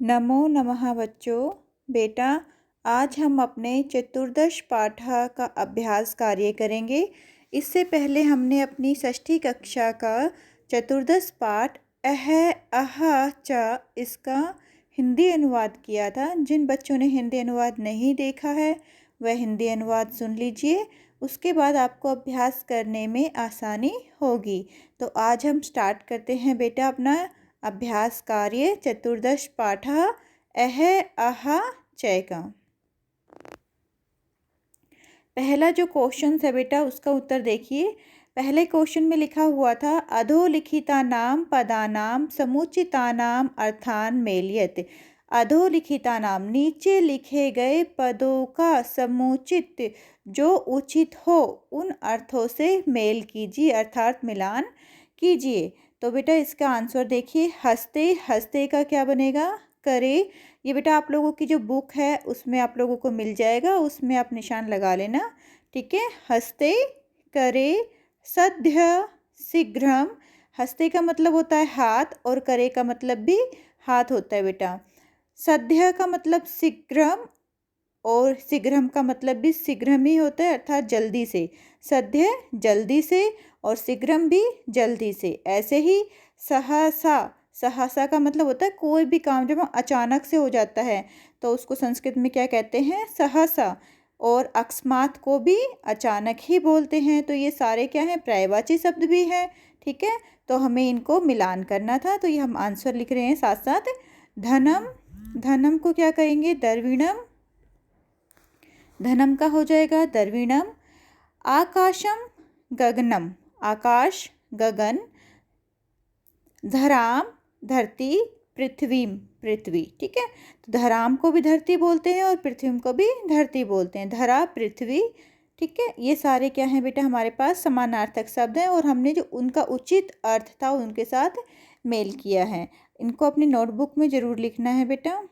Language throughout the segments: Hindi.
नमो नमः बच्चों। बेटा, आज हम अपने चतुर्दश पाठा का अभ्यास कार्य करेंगे। इससे पहले हमने अपनी षष्ठी कक्षा का चतुर्दश पाठ अह अह च इसका हिंदी अनुवाद किया था। जिन बच्चों ने हिंदी अनुवाद नहीं देखा है वह हिंदी अनुवाद सुन लीजिए। उसके बाद आपको अभ्यास करने में आसानी होगी। तो आज हम स्टार्ट करते हैं बेटा अपना अभ्यास कार्य चतुर्दश पाठः अह अह चय का। पहला जो क्वेश्चन है बेटा उसका उत्तर देखिए। पहले क्वेश्चन में लिखा हुआ था अधोलिखितानां पदानां समुचितानां अर्थान मेलयत। अधोलिखितानां नीचे लिखे गए पदों का समुचित जो उचित हो उन अर्थों से मेल कीजिए अर्थात मिलान कीजिए। तो बेटा इसका आंसर देखिए। हंसते हंसते का क्या बनेगा? करे। ये बेटा आप लोगों की जो बुक है उसमें आप लोगों को मिल जाएगा, उसमें आप निशान लगा लेना। ठीक है। हंसते, करे, सद्य, शीघ्रम। हंसते का मतलब होता है हाथ और करे का मतलब भी हाथ होता है बेटा। सद्य का मतलब शीघ्रम और शीघ्रम का मतलब भी शीघ्रम ही होता है अर्थात जल्दी से। सद्य जल्दी से और शीघ्रम भी जल्दी से। ऐसे ही सहसा, सहसा का मतलब होता है कोई भी काम जब अचानक से हो जाता है तो उसको संस्कृत में क्या कहते हैं? सहसा। और अकस्मात को भी अचानक ही बोलते हैं। तो ये सारे क्या हैं? पर्यायवाची शब्द भी हैं। ठीक है। तो हमें इनको मिलान करना था तो ये हम आंसर लिख रहे हैं साथ साथ। धनम, धनम को क्या कहेंगे? द्रविणम। धनम का हो जाएगा द्रविणम। आकाशम, गगनम। आकाश, गगन। धराम, धरती। पृथ्वीम, पृथ्वी। ठीक है। तो धराम को भी धरती बोलते हैं और पृथ्वी को भी धरती बोलते हैं। धरा, पृथ्वी। ठीक है। ये सारे क्या हैं बेटा? हमारे पास समानार्थक शब्द हैं और हमने जो उनका उचित अर्थ था उनके साथ मेल किया है। इनको अपनी नोटबुक में ज़रूर लिखना है बेटा।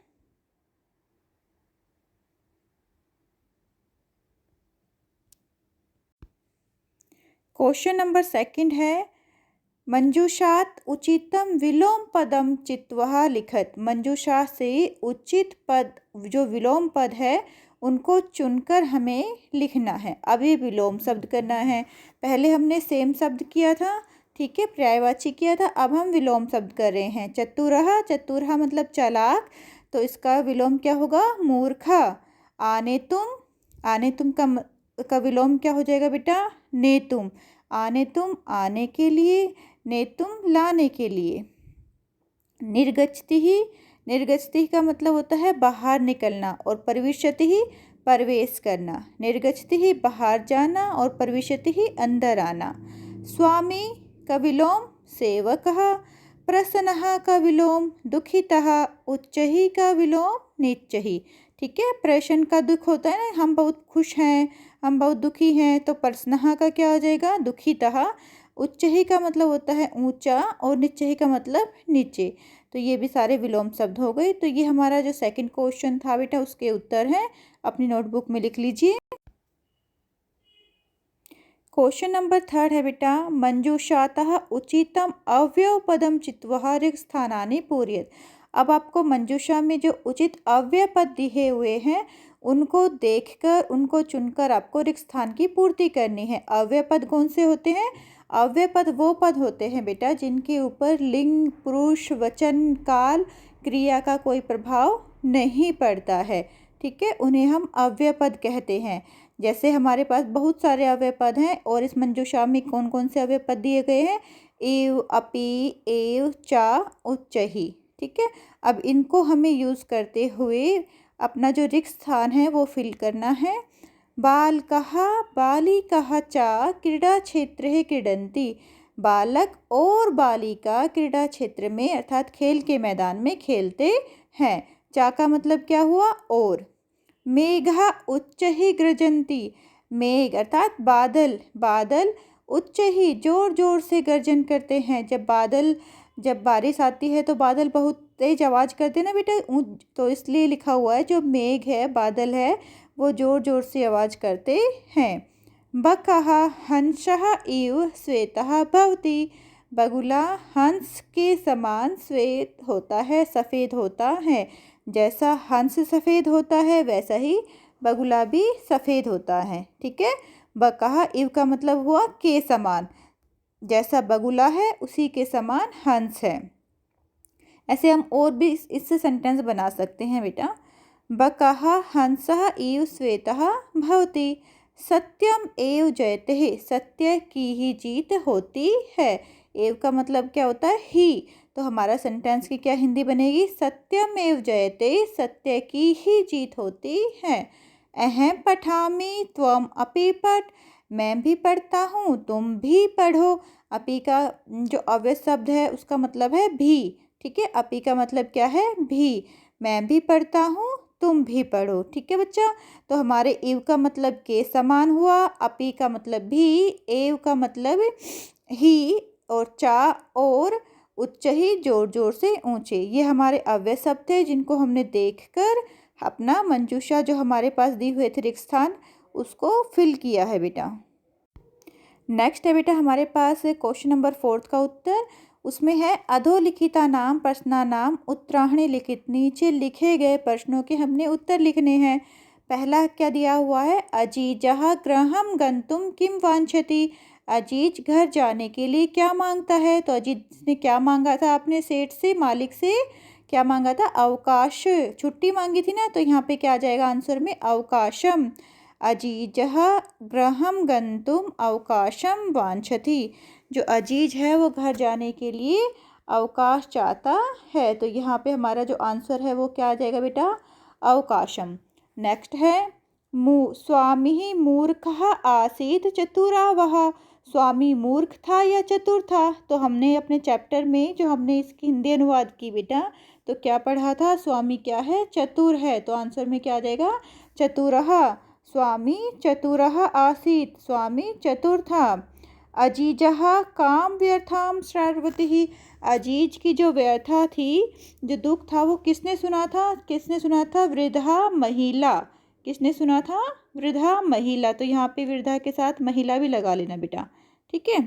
क्वेश्चन नंबर सेकंड है मंजूषात उचितम विलोम पदम चित्वा लिखत। मंजूषा से उचित पद जो विलोम पद है उनको चुनकर हमें लिखना है। अभी विलोम शब्द करना है। पहले हमने सेम शब्द किया था, ठीक है, पर्यायवाची किया था। अब हम विलोम शब्द कर रहे हैं। चतुरः, चतुरः मतलब चालाक, तो इसका विलोम क्या होगा? मूर्खा। आने तुम, आने तुम का विलोम क्या हो जाएगा बेटा? नेतुम। आने तुम आने के लिए, नेतुम लाने के लिए। निर्गच्छति ही, निर्गच्छति का मतलब होता है बाहर निकलना और प्रविशति ही प्रवेश करना। निर्गच्छति ही बाहर जाना और प्रविशति ही अंदर आना। स्वामी का विलोम सेवकः। प्रसन्नः का विलोम दुखितः। उच्चैः का विलोम नीचैः। ठीक है। प्रसन्न का दुख होता है ना, हम बहुत खुश हैं, हम बहुत दुखी हैं, तो प्रसन्नः का क्या हो जाएगा? दुखितः। उच्चैः का मतलब होता है ऊंचा और नीचैः का मतलब नीचे। तो ये भी सारे विलोम शब्द हो गए। तो ये हमारा जो सेकंड क्वेश्चन था बेटा उसके उत्तर हैं। अपनी नोटबुक में लिख लीजिए। क्वेश्चन नंबर थर्ड है बेटा मंजूषातः उचितम अव्यव पदम चित्वा रिक्त स्थानानि पूरयत। अब आपको मंजूषा में जो उचित अव्यय पद दिए हुए हैं उनको देखकर उनको चुनकर आपको रिक्त स्थान की पूर्ति करनी है। अव्यय पद कौन से होते हैं? अव्यय पद वो पद होते हैं बेटा जिनके ऊपर लिंग, पुरुष, वचन, काल, क्रिया का कोई प्रभाव नहीं पड़ता है। ठीक है। उन्हें हम अव्यय पद कहते हैं। जैसे हमारे पास बहुत सारे अव्यय पद हैं और इस मंजूषा में कौन कौन से अव्यय पद दिए गए हैं? एव, अपि, एव, चा, उच्चैः। ठीक है। अब इनको हमें यूज़ करते हुए अपना जो रिक्त स्थान है वो फिल करना है। बालकः, बालिकाः च क्रीडा क्षेत्रे क्रीडन्ति। बालक और बालिका क्रीडा क्षेत्र में अर्थात खेल के मैदान में खेलते हैं। चा का मतलब क्या हुआ? और। मेघा उच्चैः गर्जन्ति। मेघ अर्थात बादल, बादल उच्चैः जोर जोर से गर्जन करते हैं। जब बारिश आती है तो बादल बहुत तेज आवाज़ करते हैं ना बेटा, तो इसलिए लिखा हुआ है जो मेघ है, बादल है, वो जोर जोर से आवाज़ करते हैं। बकः हंसः इव श्वेतः भवति। बगुला हंस के समान श्वेत होता है, सफ़ेद होता है। जैसा हंस सफ़ेद होता है वैसा ही बगुला भी सफ़ेद होता है। ठीक है। बकहा इव का मतलब हुआ के समान, जैसा बगुला है उसी के समान हंस है। ऐसे हम और भी इससे सेंटेंस बना सकते हैं बेटा। बकहा हंसः इव श्वेतः भवति, सत्यम एव जयते, सत्य की ही जीत होती है। एव का मतलब क्या होता है? ही। तो हमारा सेंटेंस की क्या हिंदी बनेगी? सत्यम एव जयते, सत्य की ही जीत होती है। अहम पठामि त्वम अपि पठ, मैं भी पढ़ता हूँ तुम भी पढ़ो। अपि का जो अव्यय शब्द है उसका मतलब है भी। ठीक है। अपि का मतलब क्या है? भी। मैं भी पढ़ता हूँ तुम भी पढ़ो। ठीक है बच्चा। तो हमारे इव का मतलब के समान हुआ, अपि का मतलब भी, एव का मतलब ही, और चा और उच्च ही जोर जोर से ऊंचे। ये हमारे अव्यय शब्द थे जिनको हमने देखकर अपना मंजूषा जो हमारे पास दी हुए थे रिक्त स्थान उसको फिल किया है बेटा। नेक्स्ट है बेटा हमारे पास क्वेश्चन नंबर 4 का उत्तर। उसमें है अधोलिखिता नाम प्रश्नानाम उत्तराहणी लिखित। नीचे लिखे गए प्रश्नों के हमने उत्तर लिखने हैं। पहला क्या दिया हुआ है? अजीजः गृहं गंतुम किम वांछति, अजीज घर जाने के लिए क्या मांगता है? तो अजीज ने क्या मांगा था अपने सेठ से, मालिक से? क्या मांगा था? अवकाश, छुट्टी मांगी थी ना। तो यहाँ पे क्या आ जाएगा आंसर में? अवकाशम। अजीजः गृहं गंतुम अवकाशम वांछति, जो अजीज है वो घर जाने के लिए अवकाश चाहता है। तो यहाँ पे हमारा जो आंसर है वो क्या आ जाएगा बेटा? अवकाशम। नेक्स्ट है स्वामी मूर्खः आसीत् चतुरावः, स्वामी मूर्ख था या चतुर था? तो हमने अपने चैप्टर में जो हमने इसकी हिंदी अनुवाद की बेटा तो क्या पढ़ा था? स्वामी क्या है? चतुर है। तो आंसर में क्या आ जाएगा? चतुरः। स्वामी चतुरः आसीत्, स्वामी चतुर था। अजीजः काम व्यर्थाम श्रावति, अजीज की जो व्यर्था थी, जो दुख था वो किसने सुना था? किसने सुना था? वृद्धा महिला। किसने सुना था? वृद्धा महिला। तो यहाँ पे वृद्धा के साथ महिला भी लगा लेना बेटा। ठीक है।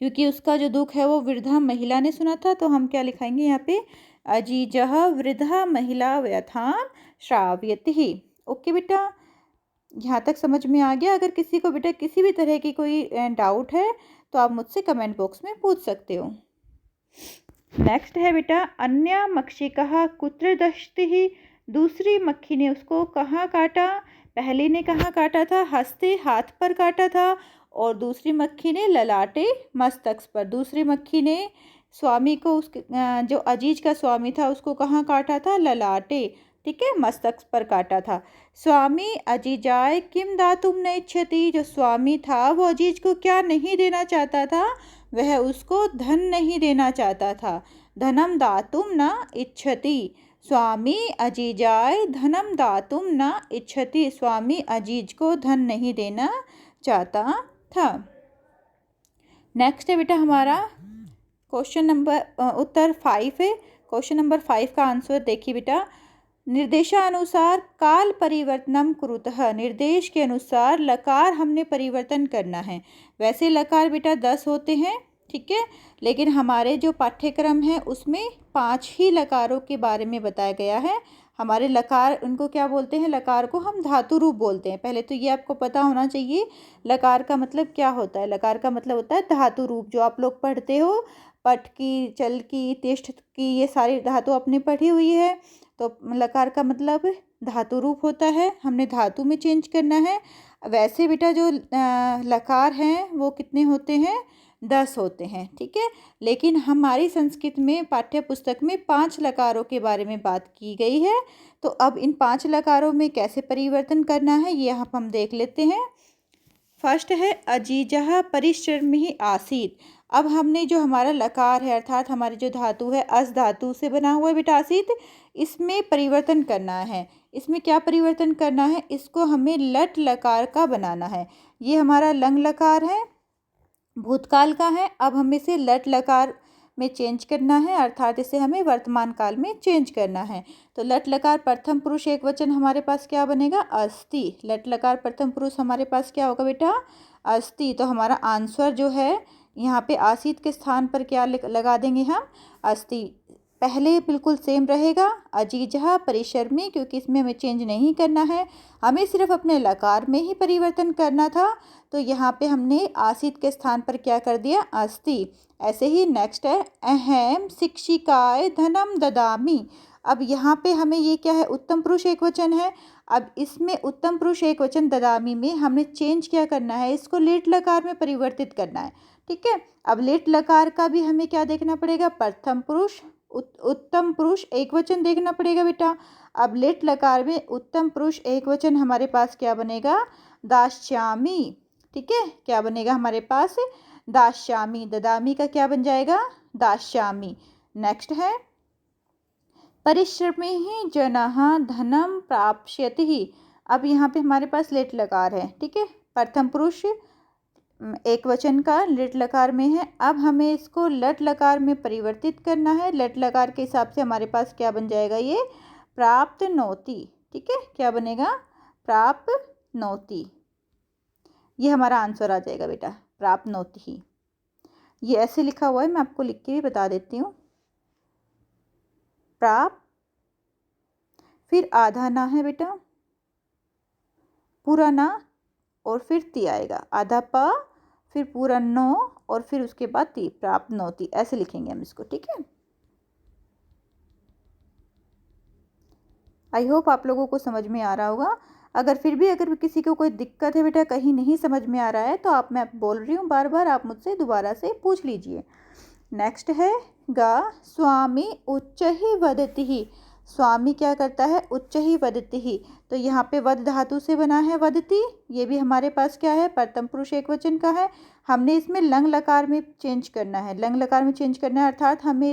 क्योंकि उसका जो दुख है वो वृद्धा महिला ने सुना था। तो हम क्या लिखाएंगे यहाँ पे? अजीजः वृद्धा महिला व्यथाम श्रावयति। ओके बेटा। यहाँ तक समझ में आ गया? अगर किसी को बेटा किसी भी तरह की कोई डाउट है तो आप मुझसे कमेंट बॉक्स में पूछ सकते हो। नेक्स्ट है बेटा अन्य मक्षिका कुत्र दशति, दूसरी मक्खी ने उसको कहाँ काटा? पहली ने कहाँ काटा था? हस्ते, हाथ पर काटा था। और दूसरी मक्खी ने ललाटे, मस्तक पर। दूसरी मक्खी ने स्वामी को उसके जो अजीज का स्वामी था उसको कहाँ काटा था? ललाटे। ठीक है, मस्तक पर काटा था। स्वामी अजीजाय किम दातुम न इच्छति, जो स्वामी था वो अजीज को क्या नहीं देना चाहता था? वह उसको धन नहीं देना चाहता था। धनम दातुम न इच्छति, स्वामी अजीजाय धनम दातुम न इच्छति, स्वामी अजीज को धन नहीं देना चाहता था। नेक्स्ट है बेटा हमारा क्वेश्चन नंबर उत्तर 5 है। क्वेश्चन नंबर 5 का आंसर देखिए बेटा। निर्देशानुसार काल परिवर्तनम कुरुतः, निर्देश के अनुसार लकार हमने परिवर्तन करना है। वैसे लकार बेटा 10 होते हैं। ठीक है। लेकिन हमारे जो पाठ्यक्रम है उसमें 5 ही लकारों के बारे में बताया गया है। हमारे लकार उनको क्या बोलते हैं? लकार को हम धातु रूप बोलते हैं। पहले तो ये आपको पता होना चाहिए लकार का मतलब क्या होता है। लकार का मतलब होता है धातु रूप। जो आप लोग पढ़ते हो पठ की, चल की, तिष्ठ की, ये सारी धातु आपने पढ़ी हुई है। तो लकार का मतलब धातु रूप होता है, हमने धातु में चेंज करना है। वैसे बेटा जो लकार हैं वो कितने होते हैं? 10 होते हैं। ठीक है। लेकिन हमारी संस्कृत में पाठ्य पुस्तक में 5 लकारों के बारे में बात की गई है। तो अब इन 5 लकारों में कैसे परिवर्तन करना है ये हम देख लेते हैं। फर्स्ट है अजीजः परिश्रमी आसीत। अब हमने जो हमारा लकार है अर्थात हमारी जो धातु है अस धातु से बना हुआ है बेटा आसीत, इसमें परिवर्तन करना है। इसमें क्या परिवर्तन करना है? इसको हमें लट लकार का बनाना है। ये हमारा लंग लकार है, भूतकाल का है। अब हमें इसे लट लकार में चेंज करना है, अर्थात इसे हमें वर्तमान काल में चेंज करना है। तो लट लकार प्रथम पुरुष एक वचन हमारे पास क्या बनेगा? अस्ति। लट लकार प्रथम पुरुष हमारे पास क्या होगा बेटा? अस्ति। तो हमारा आंसर जो है यहाँ पे आसीत के स्थान पर क्या लगा देंगे हम, अस्ति। पहले बिल्कुल सेम रहेगा, अजीजहा परिश्रमी, क्योंकि इसमें हमें चेंज नहीं करना है, हमें सिर्फ अपने लकार में ही परिवर्तन करना था। तो यहाँ पे हमने आसीत के स्थान पर क्या कर दिया, अस्ति। ऐसे ही नेक्स्ट है अहम शिक्षिकाय धनम ददामी। अब यहाँ पे हमें ये क्या है, उत्तम पुरुष एक वचन है। अब इसमें उत्तम पुरुष एक वचन ददामी में हमने चेंज क्या करना है, इसको लेट लकार में परिवर्तित करना है। ठीक है, अब लेट लकार का भी हमें क्या देखना पड़ेगा, प्रथम पुरुष उत्तम पुरुष एक वचन देखना पड़ेगा बेटा। अब लेट लकार में उत्तम पुरुष एक वचन हमारे पास क्या बनेगा, दास्यामी। ठीक है, क्या बनेगा हमारे पास, दास्यामी। ददामी का क्या बन जाएगा, दास्यामी। नेक्स्ट है परिश्रमी ही जनः धनम प्राप्स्यति। अब यहाँ पे हमारे पास लेट लकार है। ठीक है, प्रथम पुरुष एक वचन का लेट लकार में है। अब हमें इसको लट लकार में परिवर्तित करना है। लट लकार के हिसाब से हमारे पास क्या बन जाएगा, ये प्राप्त नोति। ठीक है, क्या बनेगा, प्राप्त नोति। ये हमारा आंसर आ जाएगा बेटा, प्राप्त नोति ही। ये ऐसे लिखा हुआ है, मैं आपको लिख के भी बता देती हूँ। प्राप्त, फिर आधा ना है बेटा, पूरा ना, और फिर ती आएगा, आधा प, फिर पूरा नो, और फिर उसके बाद ती, प्राप्त नोति, ऐसे लिखेंगे हम इसको। ठीक है, आई होप आप लोगों को समझ में आ रहा होगा। अगर फिर भी अगर किसी को कोई दिक्कत है बेटा, कहीं नहीं समझ में आ रहा है, तो आप, मैं बोल रही हूँ बार बार, आप मुझसे दोबारा से पूछ लीजिए। नेक्स्ट है गा स्वामी उच्च ही वदति ही। स्वामी क्या करता है, उच्च ही वदति ही। तो यहाँ पे वद धातु से बना है वदति। ये भी हमारे पास क्या है, प्रथम पुरुष एक वचन का है। हमने इसमें लंग लकार में चेंज करना है, लंग लकार में चेंज करना है, अर्थात हमें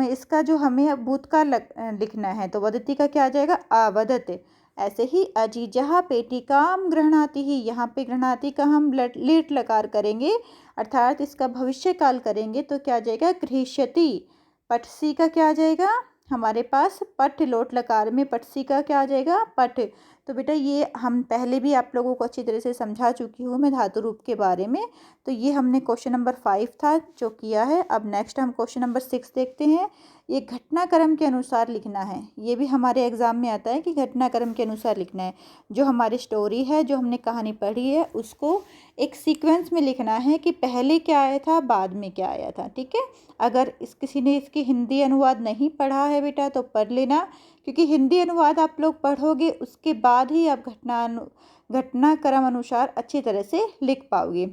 इसका जो हमें भूतकाल लिखना है। तो वदति का क्या आ जाएगा, अवदत। ऐसे ही अजीजहा पेटिकाम गृह्णाति ही। यहाँ पे गृह्णाति का हम लेट लकार करेंगे, अर्थात इसका भविष्य काल करेंगे, तो क्या आ जाएगा, गृह्यति। पटसी का क्या आ जाएगा हमारे पास, पट। लोट लकार में पटसी का क्या आ जाएगा, पट। तो बेटा ये हम पहले भी आप लोगों को अच्छी तरह से समझा चुकी हूँ मैं धातु रूप के बारे में। तो ये हमने क्वेश्चन नंबर 5 था जो किया है। अब नेक्स्ट हम क्वेश्चन नंबर 6 देखते हैं। ये घटनाक्रम के अनुसार लिखना है। ये भी हमारे एग्जाम में आता है कि घटनाक्रम के अनुसार लिखना है। जो हमारी स्टोरी है, जो हमने कहानी पढ़ी है, उसको एक सीक्वेंस में लिखना है कि पहले क्या आया था, बाद में क्या आया था। ठीक है, अगर किसी ने इसकी हिंदी अनुवाद नहीं पढ़ा है बेटा तो पढ़ लेना, क्योंकि हिंदी अनुवाद आप लोग पढ़ोगे उसके बाद ही आप घटनाक्रम अनुसार अच्छी तरह से लिख पाओगे।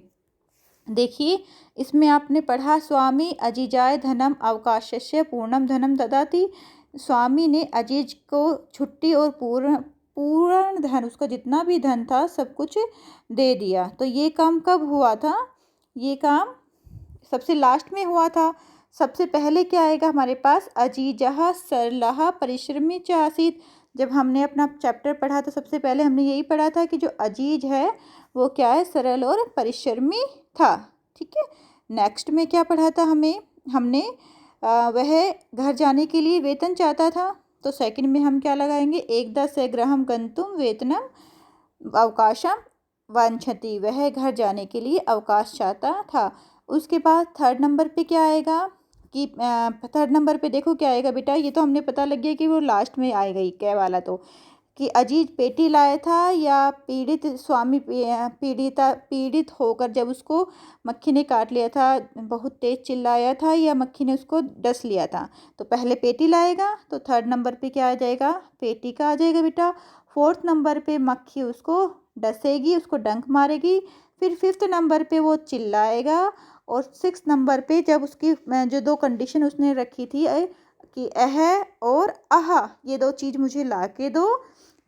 देखिए, इसमें आपने पढ़ा स्वामी अजीजाय धनम अवकाशस्य पूर्णम धनम ददाति। स्वामी ने अजीज को छुट्टी और पूर्ण धन, उसका जितना भी धन था सब कुछ दे दिया। तो ये काम कब हुआ था, ये काम सबसे लास्ट में हुआ था। सबसे पहले क्या आएगा हमारे पास, अजीजहा सरलहा परिश्रमी च आसीत। जब हमने अपना चैप्टर पढ़ा तो सबसे पहले हमने यही पढ़ा था कि जो अजीज है वो क्या है, सरल और परिश्रमी था। ठीक है, नेक्स्ट में क्या पढ़ा था हमने वह घर जाने के लिए वेतन चाहता था। तो सेकंड में हम क्या लगाएंगे, एकदा सगृहं गंतुम वेतनम अवकाशम वांछति। वह घर जाने के लिए अवकाश चाहता था। उसके बाद थर्ड नंबर पे क्या आएगा कि थर्ड नंबर पे देखो क्या आएगा बेटा, ये तो हमने पता लग गया कि वो लास्ट में आएगा ही कै वाला, तो कि अजीज पेटी लाया था या पीड़ित स्वामी पीड़ित होकर जब उसको मक्खी ने काट लिया था, बहुत तेज चिल्लाया था, या मक्खी ने उसको डस लिया था। तो पहले पेटी लाएगा, तो थर्ड नंबर पे क्या आ जाएगा, पेटी का आ जाएगा बेटा। फोर्थ नंबर पे मक्खी उसको डसेगी, उसको डंक मारेगी। फिर फिफ्थ नंबर पे वो चिल्लाएगा, और सिक्स नंबर पे जब उसकी जो दो कंडीशन उसने रखी थी कि अह और आहा, ये दो चीज़ मुझे ला के दो,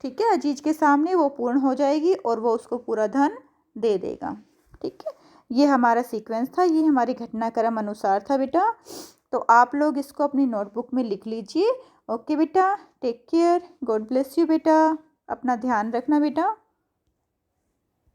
ठीक है, अजीज के सामने, वो पूर्ण हो जाएगी और वो उसको पूरा धन दे देगा। ठीक है, ये हमारा सीक्वेंस था, ये हमारी घटनाक्रम अनुसार था बेटा। तो आप लोग इसको अपनी नोटबुक में लिख लीजिए। ओके बेटा, take care, God bless you बेटा, अपना ध्यान रखना बेटा।